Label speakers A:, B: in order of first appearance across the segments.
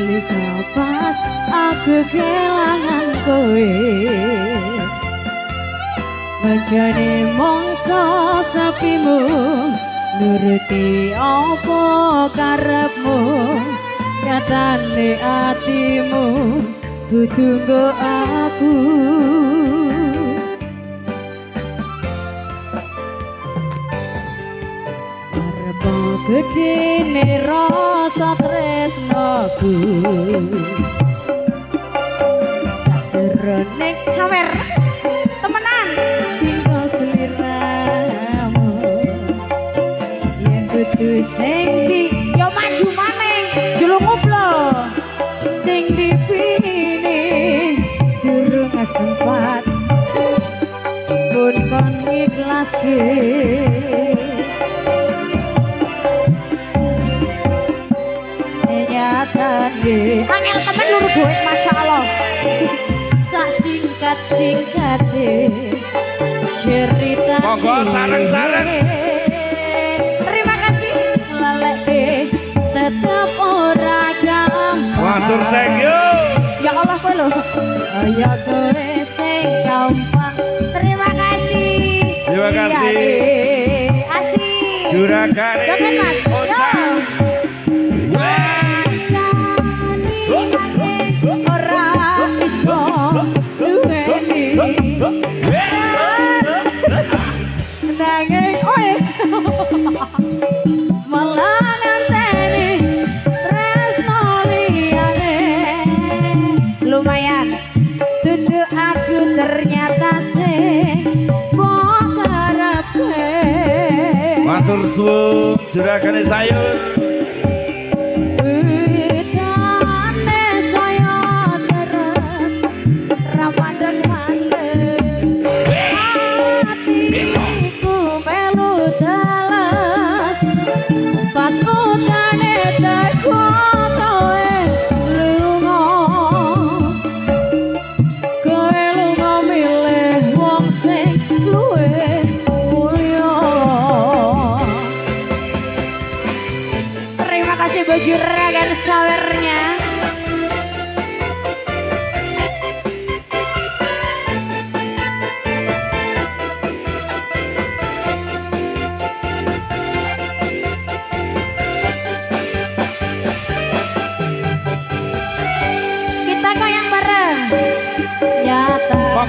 A: nalika pas aku kelangan kowe menjadi mongso sepimu nuruti apa karepmu nyatane atimu dudu nggo aku arep gedene rasa tresnoku sajroning sawer temenan dino sliramu yen kudu sing di yo maju maneh julungup lho sing dipini durung sempat pun kon ikhlaske nyatane angel temen luru duit Masya Allah sak singkat-singkate cerita
B: monggo sareng-sareng
A: terima kasih lalek tetap ora gampang
B: matur thank you
A: ya Allah kowe lho ya kowe sing gampang terima kasih asik
B: juragane
A: Joget Mas ora iso duweni nanging wis malah ngenteni tresno liyane lumayan dudu aku ternyata sing mbok karepe
B: matur suwun juragane sayur
A: pas utane teko kowe lunga milih wong sing luwih mulya terima kasih baju ragan sawernya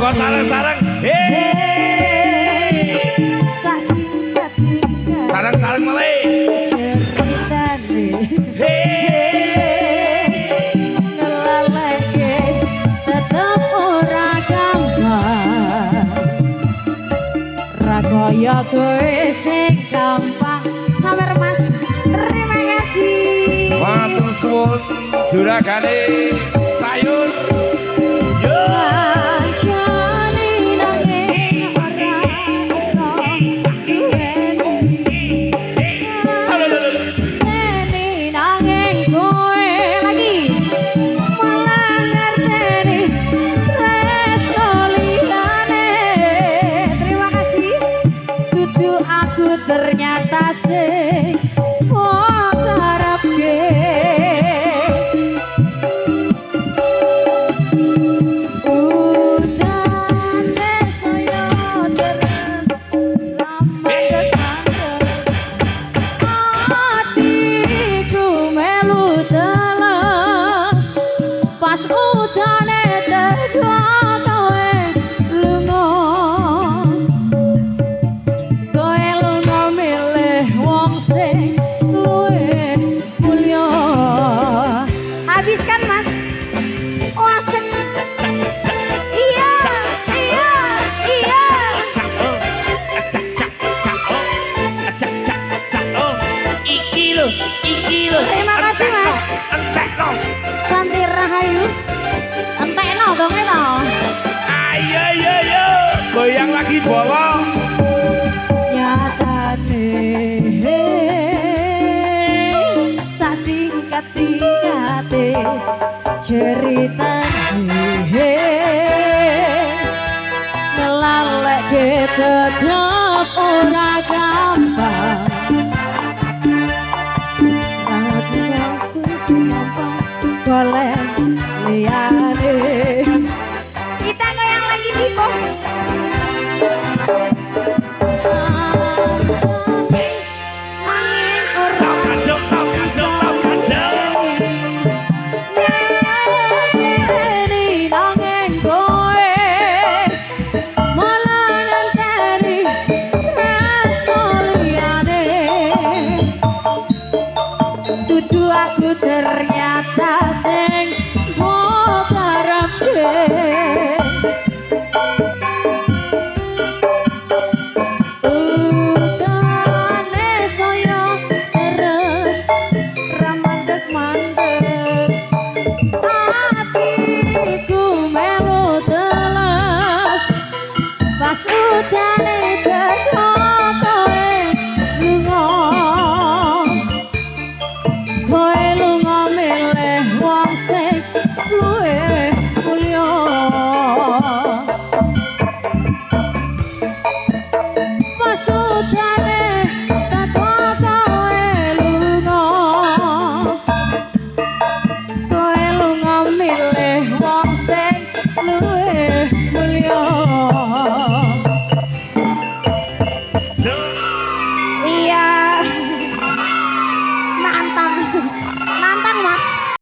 B: monggo sareng-sareng sareng-sareng meleh
A: ngelaleke tetep ora gampang ra kaya kowe sing gampang sawer Mas terima kasih
B: matur suwun juragane sayur
A: ternyata sing mbok karepke udane saya terus lambat hatiku melu teles pas udane teko kowe lunga habiskan Mas wasek iya
B: iki lho
A: terima kasih Mas
B: entekno
A: Santi Rahayu entekno dong itu
B: ayo goyang lagi bawa
A: nyatane sak singkat-singkate ceritane ngelaleke tetep ora gampang tapi aku sing gampang ternyata